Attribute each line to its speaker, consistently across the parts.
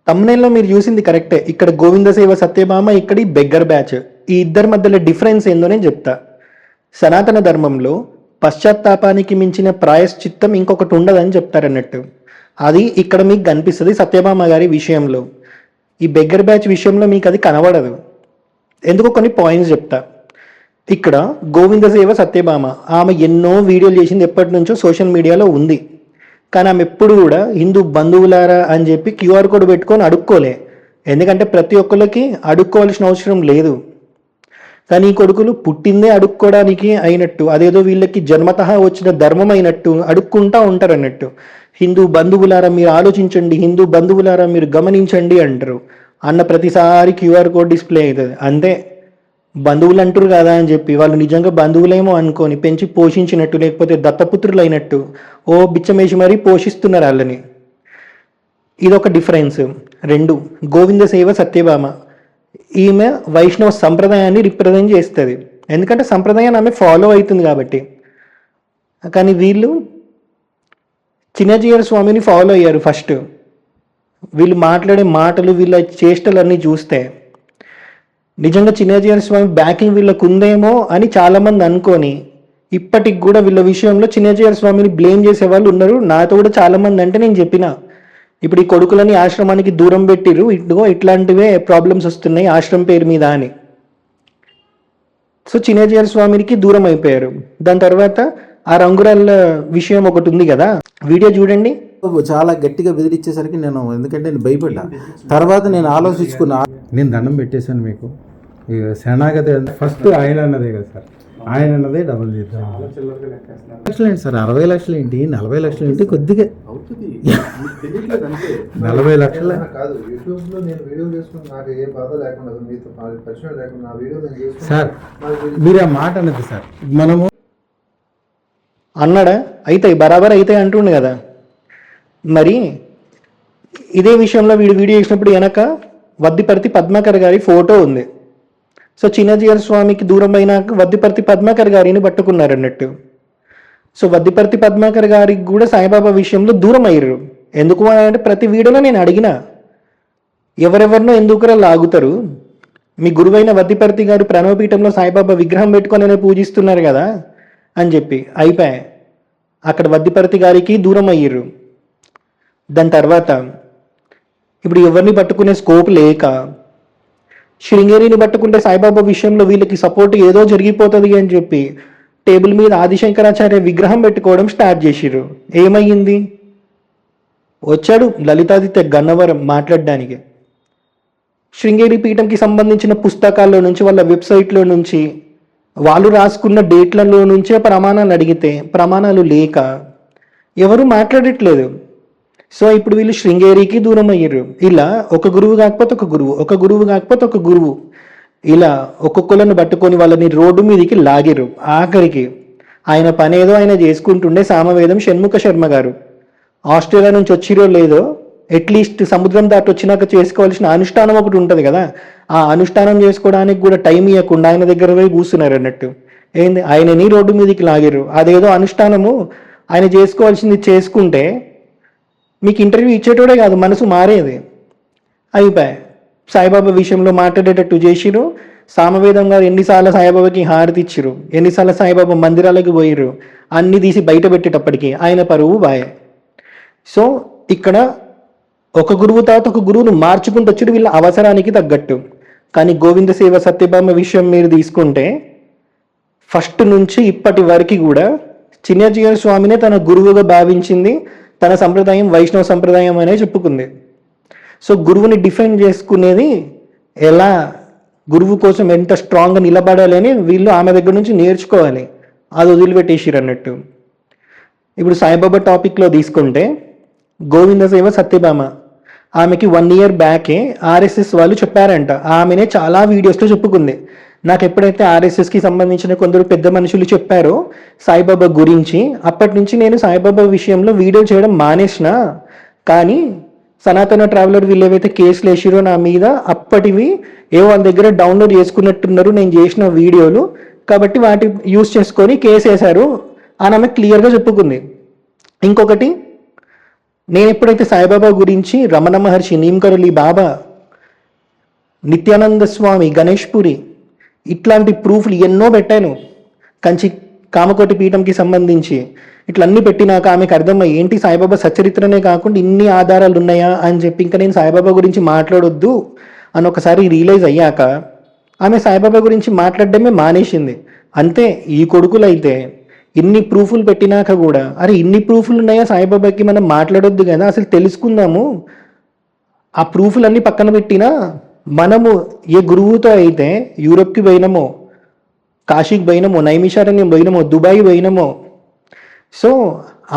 Speaker 1: తమ్నైల్లో మీరు చూసింది కరెక్టే. ఇక్కడ గోవిందసేవ సత్యభామ, ఇక్కడి బెగ్గర్ బ్యాచ్. ఈ ఇద్దరి మధ్యలో డిఫరెన్స్ ఏందో నేను చెప్తా. సనాతన ధర్మంలో పశ్చాత్తాపానికి మించిన ప్రాయశ్చిత్తం ఇంకొకటి ఉండదని చెప్తారన్నట్టు. అది ఇక్కడ మీకు కనిపిస్తుంది సత్యభామ గారి విషయంలో. ఈ బెగ్గర్ బ్యాచ్ విషయంలో మీకు అది కనబడదు. ఎందుకో కొన్ని పాయింట్స్ చెప్తా. ఇక్కడ గోవిందసేవ సత్యభామ ఆమె ఎన్నో వీడియోలు చేసింది, ఎప్పటి నుంచో సోషల్ మీడియాలో ఉంది. కానీ ఆమె ఎప్పుడు కూడా హిందూ బంధువులారా అని చెప్పి క్యూఆర్ కోడ్ పెట్టుకొని అడుక్కోలే. ఎందుకంటే ప్రతి ఒక్కరికి అడుక్కోవాల్సిన అవసరం లేదు. కానీ ఈ కొడుకులు పుట్టిందే అడుక్కోవడానికి అయినట్టు, అదేదో వీళ్ళకి జన్మతః వచ్చిన ధర్మం అయినట్టు అడుక్కుంటా ఉంటారు అన్నట్టు. హిందూ బంధువులారా మీరు ఆలోచించండి, హిందూ బంధువులారా మీరు గమనించండి అంటారు. అన్న ప్రతిసారి క్యూఆర్ కోడ్ డిస్ప్లే అవుతుంది. అంతే, బంధువులు అంటారు కదా అని చెప్పి వాళ్ళు నిజంగా బంధువులేమో అనుకొని పెంచి పోషించినట్టు, లేకపోతే దత్తపుత్రులు అయినట్టు ఓ బిచ్చమేసి మరీ పోషిస్తున్నారు వాళ్ళని. ఇదొక డిఫరెన్స్. 2, గోవిందసేవ సత్యభామ ఈమె వైష్ణవ సంప్రదాయాన్ని రిప్రజెంట్ చేస్తుంది. ఎందుకంటే సంప్రదాయాన్ని ఆమె ఫాలో అవుతుంది కాబట్టి. కానీ వీళ్ళు చిన్నజీయర్ స్వామిని ఫాలో అయ్యారు ఫస్ట్. వీళ్ళు మాట్లాడే మాటలు, వీళ్ళ చేష్టలన్నీ చూస్తే నిజంగా చిన్నజీయర్ స్వామి బ్యాకింగ్ వీళ్ళకు ఉందేమో అని చాలామంది అనుకొని ఇప్పటికి కూడా వీళ్ళ విషయంలో చిన్నజీయర్ స్వామిని బ్లేమ్ చేసే వాళ్ళు ఉన్నారు. నాతో కూడా చాలామంది. అంటే నేను చెప్పిన ఇప్పుడు ఈ కొడుకులని ఆశ్రమానికి దూరం పెట్టిరు, ఇదిగో ఇట్లాంటివే ప్రాబ్లమ్స్ వస్తున్నాయి ఆశ్రమం పేరు మీద అని. సో చిన్నజీయర్ స్వామికి దూరం అయిపోయారు. దాని తర్వాత ఆ రంగురాళ్ళ విషయం ఒకటి ఉంది కదా, వీడియో చూడండి.
Speaker 2: చాలా గట్టిగా బెదిరించేసరికి ఎందుకంటే నేను భయపడ్డా. తర్వాత నేను ఆలోచించుకున్నా, నేను దండం పెట్టేశాను మీకు. ఇక శరణాగతి ఫస్ట్ ఆయన అన్నదే కదా సార్, ఆయన అన్నదే డబుల్ చేద్దాం. లక్షలు ఏంటి సార్, 60 లక్షలు ఏంటి, 40 లక్షలు ఏంటి, కొద్దిగా 40 లక్షల కాదు. యూట్యూబ్లో నేను వీడియో చేసుకుని నాకు ఏ బాధ లేకుండా మీతో పరిచయం లేకుండా ఆ వీడియో నేను చేసుకుని సార్, మీరు ఆ మాట అన్నది సార్. మనము
Speaker 1: అన్నాడా, అవుతాయి బరాబర్ అవుతాయి అంటుండే కదా. మరి ఇదే విషయంలో వీడియో చేసినప్పుడు వెనక వద్దిపర్తి పద్మాకర్ గారి ఫోటో ఉంది. సో చిన్నజీయర్ స్వామికి దూరం అయినాక వద్దిపర్తి పద్మాకర్ గారిని పట్టుకున్నారు అన్నట్టు. సో వద్దిపర్తి పద్మాకర్ గారికి కూడా సాయిబాబా విషయంలో దూరం అయ్యారు. ఎందుకు అంటే ప్రతి వీడియోలో నేను అడిగిన, ఎవరెవరినో ఎందుకురా లాగుతారు, మీ గురువైన వద్దిపర్తి గారు ప్రణవపీఠంలో సాయిబాబా విగ్రహం పెట్టుకొని పూజిస్తున్నారు కదా అని చెప్పి అయిపోయాయి. అక్కడ వద్దిపర్తి గారికి దూరం అయ్యారు. దాని తర్వాత ఇప్పుడు ఎవరిని పట్టుకునే స్కోప్ లేక శృంగేరిని పట్టుకుంటే సాయిబాబా విషయంలో వీళ్ళకి సపోర్ట్ ఏదో జరిగిపోతుంది అని చెప్పి టేబుల్ మీద ఆదిశంకరాచార్య విగ్రహం పెట్టుకోవడం స్టార్ట్ చేసిర్రు. ఏమయ్యింది, వచ్చాడు లలితాదిత్య గన్నవరం మాట్లాడడానికి. శృంగేరి పీఠంకి సంబంధించిన పుస్తకాల్లో నుంచి, వాళ్ళ వెబ్సైట్లో నుంచి, వాళ్ళు రాసుకున్న డేట్లలో నుంచే ప్రమాణాలు అడిగితే ప్రమాణాలు లేక ఎవరు మాట్లాడట్లేదు. సో ఇప్పుడు వీళ్ళు శృంగేరికి దూరం అయ్యారు. ఇలా ఒక గురువు కాకపోతే ఒక గురువు, ఒక గురువు కాకపోతే ఒక గురువు, ఇలా ఒక్కొక్కలను పట్టుకొని వాళ్ళని రోడ్డు మీదకి లాగిరు. ఆఖరికి ఆయన పని ఏదో ఆయన చేసుకుంటుండే సామవేదం షణ్ముఖ శర్మ గారు ఆస్ట్రేలియా నుంచి వచ్చిరో లేదో, అట్లీస్ట్ సముద్రం దాటి వచ్చినాక చేసుకోవాల్సిన అనుష్ఠానం ఒకటి ఉంటుంది కదా, ఆ అనుష్ఠానం చేసుకోవడానికి కూడా టైం ఇవ్వకుండా ఆయన దగ్గర పోయి కూర్చున్నారు అన్నట్టు. ఏంది, ఆయనని రోడ్డు మీదకి లాగిరు. అదేదో అనుష్ఠానము ఆయన చేసుకోవాల్సింది చేసుకుంటే మీకు ఇంటర్వ్యూ ఇచ్చేటోడే కాదు, మనసు మారేది. అయిపోయాయి. సాయిబాబా విషయంలో మాట్లాడేటట్టు చేసిరు. సామవేదం గారు ఎన్నిసార్లు సాయిబాబాకి హారతి ఇచ్చిరు, ఎన్నిసార్లు సాయిబాబా మందిరాలకు పోయిరు, అన్ని తీసి బయట పెట్టేటప్పటికి ఆయన పరువు బాయే. సో ఇక్కడ ఒక గురువు తర్వాత ఒక గురువును మార్చుకుంటూ వచ్చారు వీళ్ళ అవసరానికి తగ్గట్టు. కానీ గోవిందసేవ సత్యభామ విషయం మీరు తీసుకుంటే ఫస్ట్ నుంచి ఇప్పటి వరకు కూడా చిన్నజీయర్ స్వామినే తన గురువుగా భావించింది. తన సంప్రదాయం వైష్ణవ సంప్రదాయం అనే చెప్పుకుంది. సో గురువుని డిఫెండ్ చేసుకునేది ఎలా, గురువు కోసం ఎంత స్ట్రాంగ్గా నిలబడాలి అని వీళ్ళు ఆమె దగ్గర నుంచి నేర్చుకోవాలి. అది వదిలిపెట్టేసిరు అన్నట్టు. ఇప్పుడు సాయిబాబా టాపిక్లో తీసుకుంటే గోవిందసేవ సత్యభామ ఆమెకి 1 year బ్యాకే ఆర్ఎస్ఎస్ వాళ్ళు చెప్పారంట. ఆమెనే చాలా వీడియోస్లో చెప్పుకుంది. నాకు ఎప్పుడైతే ఆర్ఎస్ఎస్కి సంబంధించిన కొందరు పెద్ద మనుషులు చెప్పారో సాయిబాబా గురించి, అప్పటి నుంచి నేను సాయిబాబా విషయంలో వీడియో చేయడం మానేసిన. కానీ సనాతన ట్రావెలర్ వీళ్ళు ఏవైతే కేసులు వేసిరో నా మీద, అప్పటివి వాళ్ళ దగ్గర డౌన్లోడ్ చేసుకున్నట్టున్నారు నేను చేసిన వీడియోలు, కాబట్టి వాటి యూజ్ చేసుకొని కేసు వేశారు అని ఆమె క్లియర్గా చెప్పుకుంది. ఇంకొకటి నేను ఎప్పుడైతే సాయిబాబా గురించి రమణ మహర్షి, నీమ్కరలి బాబా, నిత్యానంద స్వామి, గణేష్ పురి ఇట్లాంటి ప్రూఫ్లు ఎన్నో పెట్టాను, కంచి కామకోటి పీఠంకి సంబంధించి ఇట్లా అన్నీ పెట్టినాక ఆమెకు అర్థమయ్యి ఏంటి సాయిబాబా సచరిత్రనే కాకుండా ఇన్ని ఆధారాలు ఉన్నాయా అని చెప్పి ఇంకా నేను సాయిబాబా గురించి మాట్లాడొద్దు అని ఒకసారి రియలైజ్ అయ్యాక ఆమె సాయిబాబా గురించి మాట్లాడడమే మానేసింది. అంతే. ఈ కొడుకులైతే ఇన్ని ప్రూఫ్లు పెట్టినాక కూడా అరే ఇన్ని ప్రూఫ్లు ఉన్నాయా సాయిబాబాకి, మనం మాట్లాడొద్దు కదా, అసలు తెలుసుకుందాము, ఆ ప్రూఫ్లన్నీ పక్కన పెట్టినా మనము ఏ గురువుతో అయితే యూరోప్కి పోయినామో, కాశీకి పోయినామో, నైమిషారణ్యం పోయినామో, దుబాయ్ పోయినామో, సో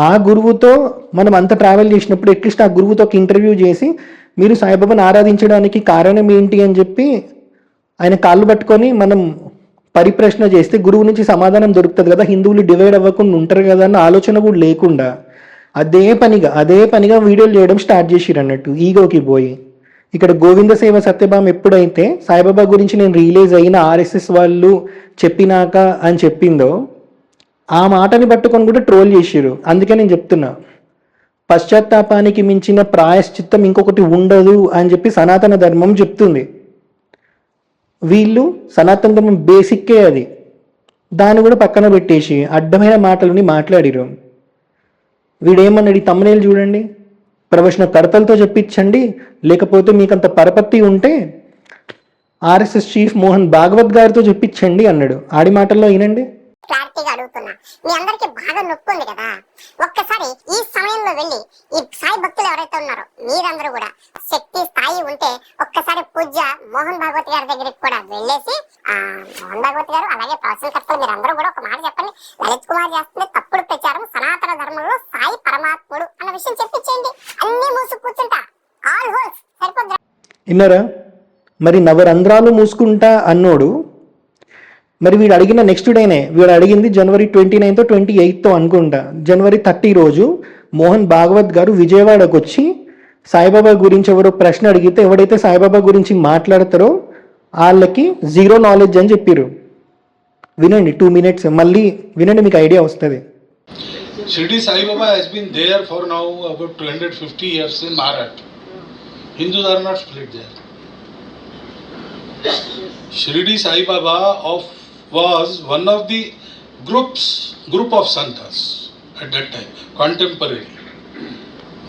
Speaker 1: ఆ గురువుతో మనం అంత ట్రావెల్ చేసినప్పుడు అట్లీస్ట్ ఆ గురువుతో ఒక ఇంటర్వ్యూ చేసి మీరు సాయిబాబాను ఆరాధించడానికి కారణం ఏంటి అని చెప్పి ఆయన కాళ్ళు పట్టుకొని మనం పరిప్రశ్న చేస్తే గురువు నుంచి సమాధానం దొరుకుతుంది కదా, హిందువులు డివైడ్ అవ్వకుండా ఉంటారు కదా అన్న ఆలోచన కూడా లేకుండా అదే పనిగా వీడియోలు చేయడం స్టార్ట్ చేసిరు అన్నట్టు, ఈగోకి పోయి. ఇక్కడ గోవింద సేవ సత్యభామ ఎప్పుడైతే సాయిబాబా గురించి నేను రియలైజ్ అయిన ఆర్ఎస్ఎస్ వాళ్ళు చెప్పినాక అని చెప్పిందో ఆ మాటని పట్టుకొని కూడా ట్రోల్ చేసిరు. అందుకే నేను చెప్తున్నా, పశ్చాత్తాపానికి మించిన ప్రాయశ్చిత్తం ఇంకొకటి ఉండదు అని చెప్పి సనాతన ధర్మం చెప్తుంది. వీళ్ళు సనాతన ధర్మం బేసిక్కే అది, దాన్ని కూడా పక్కన పెట్టేసి అడ్డమైన మాటలని మాట్లాడిరు. వీడేమన్నాడు, ఈ తమ్మునేలు చూడండి, ప్రవచన కర్తలతో చెప్పించండి, లేకపోతే మీకంత పరపత్తి ఉంటే ఆర్ఎస్ఎస్ చీఫ్ మోహన్ భాగవత్ గారితో చెప్పించండి అన్నాడు. ఆడి మాటల్లో వినండి.
Speaker 3: క్లారిటీగా అడుగుతున్నా, మీ అందరికి బాగా నొప్పి ఉంది కదా, ఒక్కసారి ఈ సమయంలో వెళ్ళి ఈ సాయి భక్తులు ఎవరైతే ఉన్నారో మీరందరూ కూడా శక్తి స్థాయి ఉంటే ఒక్కసారి పూజ్య మోహన్ భాగవత్ గారి దగ్గరికి కూడా వెళ్ళేసి, మోహన్ భాగవత్ గారు అలాగే ప్రవచన కర్తలు మీరందరూ కూడా ఒక మాట చెప్పండి, లలిత్ కుమార్ చేస్తుంది తప్పుడు ప్రచారం, సనాతన ధర్మంలో సాయి పరమాత్ముడు అన్న విషయం చెప్పించేయండి, అన్ని మూసు కూర్చుంటా, ఆల్ హోల్స్ సరిపోద్ది.
Speaker 1: విన్నారా? మరి నవరంధ్రాలు మూసుకుంటా అన్నోడు మరి వీడు అడిగిన నెక్స్ట్ డేనే, వీడు అడిగింది జనవరి 29తో 28తో అనుకుంటా, జనవరి 30 రోజు మోహన్ భాగవత్ గారు విజయవాడకు వచ్చి సాయిబాబా గురించి ఎవరో ప్రశ్న అడిగితే ఎవడైతే సాయిబాబా గురించి మాట్లాడతారో వాళ్ళకి జీరో నాలెడ్జ్ అని చెప్పారు. వినండి, 2 minutes మళ్ళీ వినండి, మీకు ఐడియా వస్తుంది.
Speaker 4: Shirdi Sai Baba has been there for now about 250 years in Maharashtra. Hindus are not split there. Shirdi Sai Baba was one of the group of santas at that time, contemporary.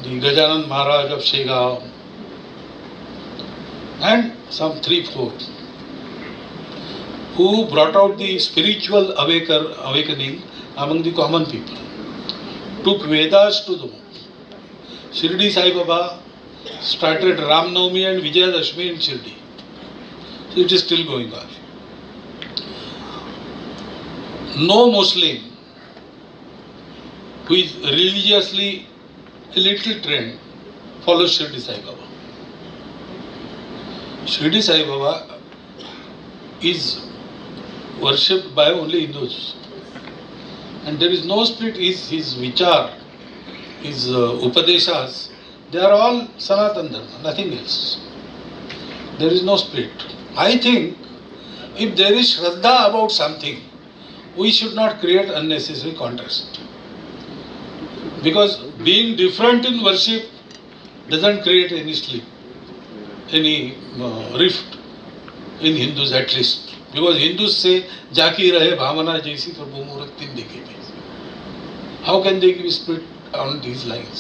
Speaker 4: The Gajanand Maharaj of Shegaon and some 3-4 who brought out the spiritual awakening among the common people, took Vedas to the moon. Shirdi Sai Baba started Ram Navami and Vijayadashmi in Shirdi. So it is still going on. No Muslim who is religiously a little trained follows Shirdi Sai Baba. Shirdi Sai Baba is worshipped by only Hindus. And there is no split. His vichar, his upadeshas, they are all Sanatan Dharma, nothing else. There is no split. I think if there is Shraddha about something, we should not create unnecessary contrast. Because being different in worship doesn't create any split, any rift in Hindus at least. Because Hindus say, Jaki rahe bhavana jaisi prabhu murat tin dekhe. How can they be split on these lines?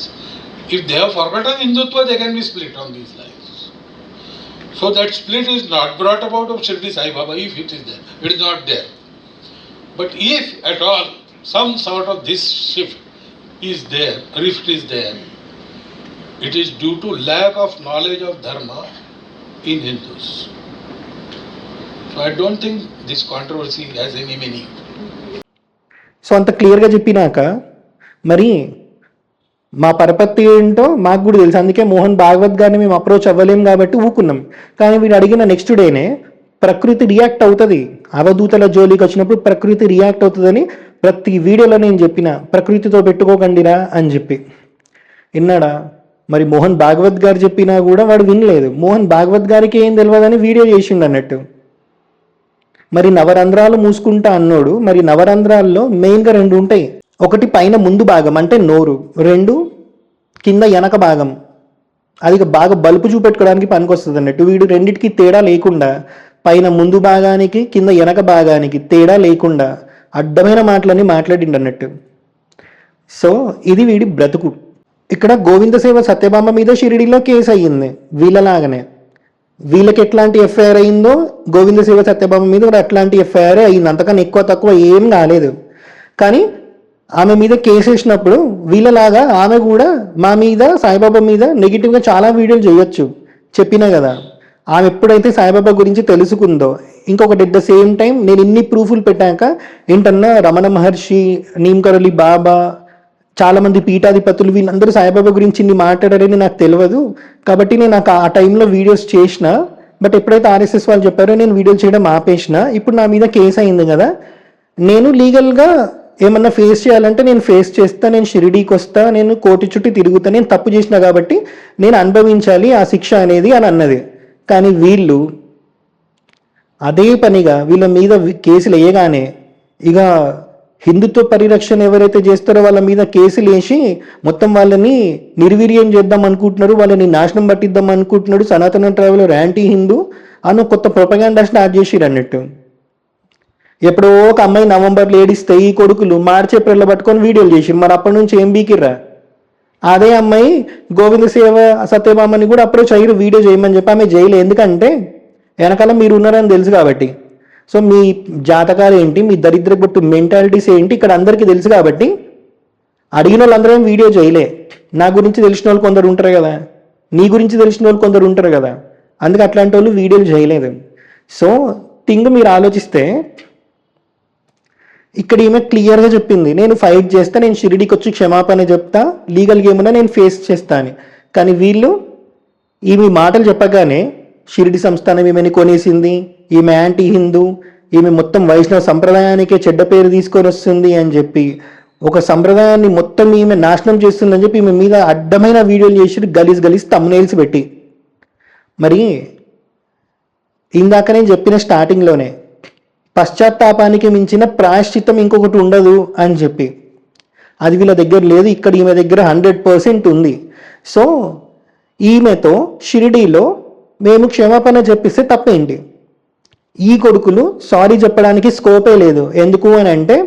Speaker 4: If they have forgotten Hindutva, they can be split on these lines. So that split is not brought about of Shirdi Sai Baba, if it is there. It is not there. But if at all some sort of this shift is there, rift is there, it is due to lack of knowledge of Dharma in Hindus. So I don't think this controversy has any meaning.
Speaker 1: So అంత క్లియర్గా చెప్పినాక మరి మా పరపత్తి ఏంటో మాకు కూడా తెలుసు, అందుకే మోహన్ భాగవత్ గారిని మేము అప్రోచ్ అవ్వలేం కాబట్టి ఊకున్నాం. కానీ వీడు అడిగిన నెక్స్ట్ డేనే ప్రకృతి రియాక్ట్ అవుతుంది, అవధూతల జోలికి వచ్చినప్పుడు ప్రకృతి రియాక్ట్ అవుతుందని ప్రతి వీడియోలో నేను చెప్పిన, ప్రకృతితో పెట్టుకోకండిరా అని చెప్పి. విన్నాడా? మరి మోహన్ భాగవత్ గారు చెప్పినా కూడా వాడు వినలేదు. మోహన్ భాగవత్ గారికి ఏం తెలియదని వీడియో చేసిండు అన్నట్టు. మరి నవరంధ్రాలు మూసుకుంటా అన్నోడు, మరి నవరంధ్రాల్లో మెయిన్గా 2 ఉంటాయి. ఒకటి పైన ముందు భాగం అంటే నోరు, 2 కింద వెనక భాగం అది బాగా బలుపు చూపెట్టుకోవడానికి పనికొస్తుంది అన్నట్టు. వీడు రెండింటికి తేడా లేకుండా పైన ముందు భాగానికి కింద వెనక భాగానికి తేడా లేకుండా అడ్డమైన మాటలన్నీ మాట్లాడిండు అన్నట్టు. సో ఇది వీడి బ్రతుకు. ఇక్కడ గోవిందసేవ సత్యభామ మీద షిరిడిలో కేసు అయ్యింది వీళ్ళలాగానే. వీళ్ళకి ఎట్లాంటి ఎఫ్ఐఆర్ అయిందో గోవిందసేవ సత్యభామ మీద కూడా అట్లాంటి ఎఫ్ఐఆర్ అయింది. అంతకన్నా ఎక్కువ తక్కువ ఏం కాలేదు. కానీ ఆమె మీద కేసు వేసినప్పుడు వీళ్ళలాగా ఆమె కూడా మా మీద సాయిబాబా మీద నెగిటివ్గా చాలా వీడియోలు చేయొచ్చు. చెప్పినా కదా, ఆమె ఎప్పుడైతే సాయిబాబా గురించి తెలుసుకుందో, ఇంకొకటి ఎట్ ద సేమ్ టైం నేను ఇన్ని ప్రూఫ్లు పెట్టాక ఏంటన్నా రమణ మహర్షి, నీమ్కరలి బాబా, చాలామంది పీఠాధిపతులు వీళ్ళందరూ సాయిబాబా గురించి ఇన్ని మాట్లాడారని నాకు తెలియదు. కాబట్టి నేను నాకు ఆ టైంలో వీడియోస్ చేసిన. బట్ ఎప్పుడైతే ఆర్ఎస్ఎస్ వాళ్ళు చెప్పారో నేను వీడియోలు చేయడం ఆపేసిన. ఇప్పుడు నా మీద కేసు అయింది కదా, నేను లీగల్గా ఏమన్నా ఫేస్ చేయాలంటే నేను ఫేస్ చేస్తా, నేను షిరిడీకి వస్తా, నేను కోర్టు చుట్టూ తిరుగుతా, నేను తప్పు చేసిన కాబట్టి నేను అనుభవించాలి ఆ శిక్ష అనేది అని అన్నది. కానీ వీళ్ళు అదే పనిగా వీళ్ళ మీద కేసులు వేయగానే ఇక హిందుత్వ పరిరక్షణ ఎవరైతే చేస్తారో వాళ్ళ మీద కేసులు వేసి మొత్తం వాళ్ళని నిర్వీర్యం చేద్దాం అనుకుంటున్నారు, వాళ్ళని నాశనం పట్టిద్దాం అనుకుంటున్నాడు. సనాతన ట్రావెలర్ యాంటీ హిందూ అని కొత్త ప్రొపగాండా స్టార్ట్ చేసిరు అన్నట్టు. ఎప్పుడో ఒక అమ్మాయి నవంబర్లో ఏడిస్తే ఈ కొడుకులు మార్చి ఏప్రిల్లో పట్టుకొని వీడియోలు చేసిరు. మరి అప్పటి నుంచి ఏం బీకిర్రా? అదే అమ్మాయి గోవింద సేవ సత్యభామని కూడా అప్రోచ్ అయ్యారు వీడియో చేయమని చెప్పి. ఆమె చేయలే, ఎందుకంటే వెనకాల మీరు ఉన్నారని తెలుసు కాబట్టి. సో మీ జాతకాలు ఏంటి, మీ దరిద్ర గుట్టు మెంటాలిటీస్ ఏంటి ఇక్కడ అందరికీ తెలుసు కాబట్టి అడిగిన వాళ్ళందరూ ఏం వీడియో చేయలే. నా గురించి తెలిసిన వాళ్ళు కొందరు ఉంటారు కదా, నీ గురించి తెలిసిన వాళ్ళు కొందరు ఉంటారు కదా, అందుకే అట్లాంటి వాళ్ళు వీడియోలు చేయలేదు. సో థింగ్ మీరు ఆలోచిస్తే ఇక్కడ ఈమె క్లియర్గా చెప్పింది, నేను ఫైట్ చేస్తా, నేను షిరిడీకి వచ్చి క్షమాపణ చెప్తా, లీగల్ గేమ్ ఉన్నా నేను ఫేస్ చేస్తా అని. కానీ వీళ్ళు ఈమె మాటలు చెప్పగానే షిరిడి సంస్థానం ఈమెని కొనేసింది, ఈమె యాంటీ హిందూ, ఈమె మొత్తం వైష్ణవ సంప్రదాయానికే చెడ్డ పేరు తీసుకొని వస్తుంది అని చెప్పి, ఒక సంప్రదాయాన్ని మొత్తం ఈమె నాశనం చేస్తుందని చెప్పి ఈమె మీద అడ్డమైన వీడియోలు చేసి గలీజ్ థంబ్నెయిల్స్ పెట్టి. మరి ఇందాక నేను చెప్పిన స్టార్టింగ్లోనే పశ్చాత్తాపానికి మించిన ప్రాయశ్చిత్తం ఇంకొకటి ఉండదు అని చెప్పి, అది వీళ్ళ దగ్గర లేదు. ఇక్కడ ఈమె దగ్గర 100% ఉంది. సో ఈమెతో షిరిడీలో మేము క్షమాపణ చెప్పిస్తే తప్పేంటి? ఈ కొడుకులు సారీ చెప్పడానికి స్కోపే లేదు. ఎందుకు అని అంటే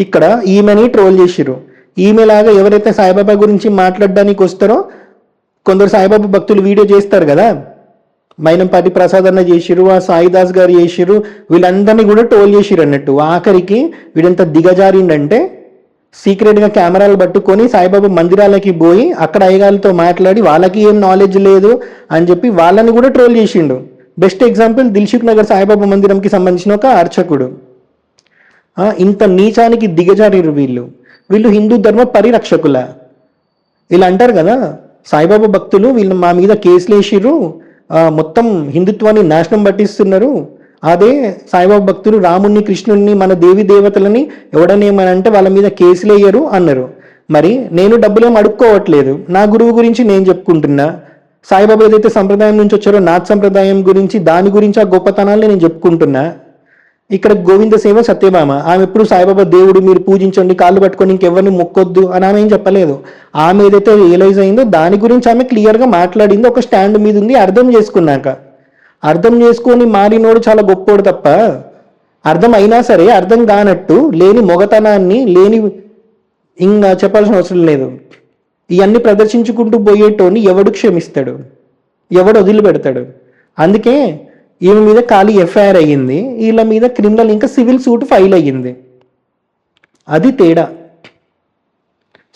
Speaker 1: ఇక్కడ ఈమెని ట్రోల్ చేసిరు. ఈమెలాగా ఎవరైతే సాయిబాబా గురించి మాట్లాడడానికి వస్తారో కొందరు సాయిబాబా భక్తులు వీడియో చేస్తారు కదా, మైనంపాటి ప్రసాద్ అన్న చేసిరు, ఆ సాయిదాస్ గారు చేసిరు, వీళ్ళందరినీ కూడా ట్రోల్ చేసిరు అన్నట్టు. ఆఖరికి వీడంత దిగజారిండంటే సీక్రెట్గా కెమెరాలు పట్టుకొని సాయిబాబా మందిరాలకి పోయి అక్కడ అయ్యగాళ్ళతో మాట్లాడి వాళ్ళకి ఏం నాలెడ్జ్ లేదు అని చెప్పి వాళ్ళని కూడా ట్రోల్ చేసిండు. బెస్ట్ ఎగ్జాంపుల్ దిల్సుఖ్ నగర్ సాయిబాబా మందిరంకి సంబంధించిన ఒక అర్చకుడు. ఇంత నీచానికి దిగజారిరు వీళ్ళు హిందూ ధర్మ పరిరక్షకుల. వీళ్ళు అంటారు కదా సాయిబాబా భక్తులు వీళ్ళు మా మీద కేసులు వేసిర్రు, మొత్తం హిందుత్వాన్ని నాశనం పట్టిస్తున్నారు. అదే సాయిబాబా భక్తులు రాముణ్ణి, కృష్ణుణ్ణి, మన దేవి దేవతలని ఎవడనేమనంటే వాళ్ళ మీద కేసులు వేయరు అన్నారు. మరి నేను డబ్బులేం అడుక్కోవట్లేదు, నా గురువు గురించి నేను చెప్పుకుంటున్నా. సాయిబాబా ఏదైతే సంప్రదాయం నుంచి వచ్చారో నాథ్ సంప్రదాయం గురించి, దాని గురించి ఆ గొప్పతనాన్ని నేను చెప్పుకుంటున్నా. ఇక్కడ గోవింద సేవ సత్యభామ ఆమె ఎప్పుడు సాయిబాబా దేవుడు మీరు పూజించండి, కాళ్ళు పట్టుకొని ఇంకెవరిని మొక్కొద్దు అని ఆమె ఏం చెప్పలేదు. ఆమె ఏదైతే రియలైజ్ అయిందో దాని గురించి ఆమె క్లియర్గా మాట్లాడింది, ఒక స్టాండ్ మీద ఉంది. అర్థం చేసుకున్నాక, అర్థం చేసుకొని మారినోడు చాలా గొప్పోడు తప్ప అర్థం అయినా సరే అర్థం కానట్టు లేని మొగతనాన్ని లేని ఇంకా చెప్పాల్సిన అవసరం లేదు. ఇవన్నీ ప్రదర్శించుకుంటూ పోయేటోని ఎవడు క్షమిస్తాడు, ఎవడు వదిలిపెడతాడు? అందుకే ఈమె మీద ఖాళీ ఎఫ్ఐఆర్ అయ్యింది, వీళ్ళ మీద క్రిమినల్ ఇంకా సివిల్ సూట్ ఫైల్ అయ్యింది. అది తేడా.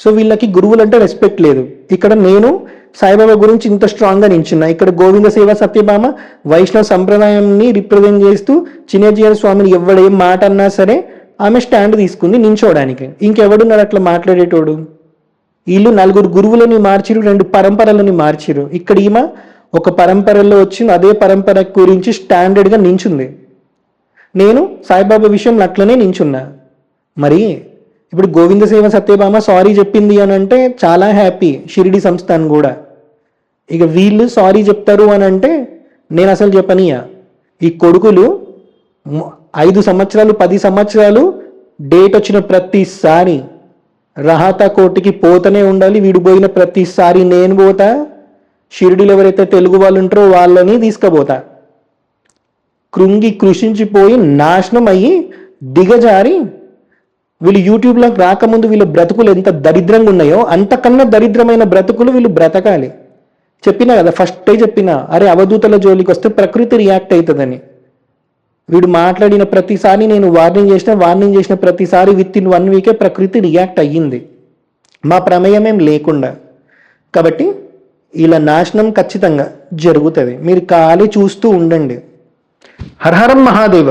Speaker 1: సో వీళ్ళకి గురువులు అంటే రెస్పెక్ట్ లేదు. ఇక్కడ నేను సాయిబాబా గురించి ఇంత స్ట్రాంగ్గా నించున్నా. ఇక్కడ గోవింద సేవ సత్యభామ వైష్ణవ సంప్రదాయాన్ని రిప్రజెంట్ చేస్తూ చిన్నజీయర్ స్వామిని ఎవడేం మాట అన్నా సరే ఆమె స్టాండ్ తీసుకుంది నించోడానికి. ఇంకెవడున్నాడు అట్లా మాట్లాడేటోడు? వీళ్ళు 4 గురువులని మార్చిరు, 2 పరంపరలని మార్చిరు. ఇక్కడ ఈమె ఒక పరంపరలో వచ్చింది, అదే పరంపర గురించి స్టాండర్డ్గా నించుంది. నేను సాయిబాబా విషయం అట్లనే నించున్నా. మరి ఇప్పుడు గోవింద సేవ సత్యభామ సారీ చెప్పింది అని అంటే చాలా హ్యాపీ, షిరిడి సంస్థాన్ కూడా. ఇక వీళ్ళు సారీ చెప్తారు అని అంటే నేను అసలు చెప్పనియా. ఈ కొడుకులు 5 సంవత్సరాలు 10 సంవత్సరాలు డేట్ వచ్చిన ప్రతిసారి రహాతా కోటికి పోతూనే ఉండాలి. వీడు పోయిన ప్రతిసారి నేను పోతా, షిరిడీలో ఎవరైతే తెలుగు వాళ్ళు ఉంటారో వాళ్ళని తీసుకుపోతా. కృంగి కృషించిపోయి నాశనం అయ్యి దిగజారి వీళ్ళు యూట్యూబ్లోకి రాకముందు వీళ్ళ బ్రతుకులు ఎంత దరిద్రంగా ఉన్నాయో అంతకన్నా దరిద్రమైన బ్రతుకులు వీళ్ళు బ్రతకాలి. చెప్పినా కదా, ఫస్టే చెప్పినా, అరే అవధూతల జోలికి వస్తే ప్రకృతి రియాక్ట్ అవుతుందని. వీడు మాట్లాడిన ప్రతిసారి నేను వార్నింగ్ చేసిన ప్రతిసారి విత్ ఇన్ 1 వీకే ప్రకృతి రియాక్ట్ అయ్యింది, మా ప్రమేయమేం లేకుండా. కాబట్టి ఇలా నాశనం ఖచ్చితంగా జరుగుతుంది. మీరు ఖాళీ చూస్తూ ఉండండి. హర హరం మహాదేవ.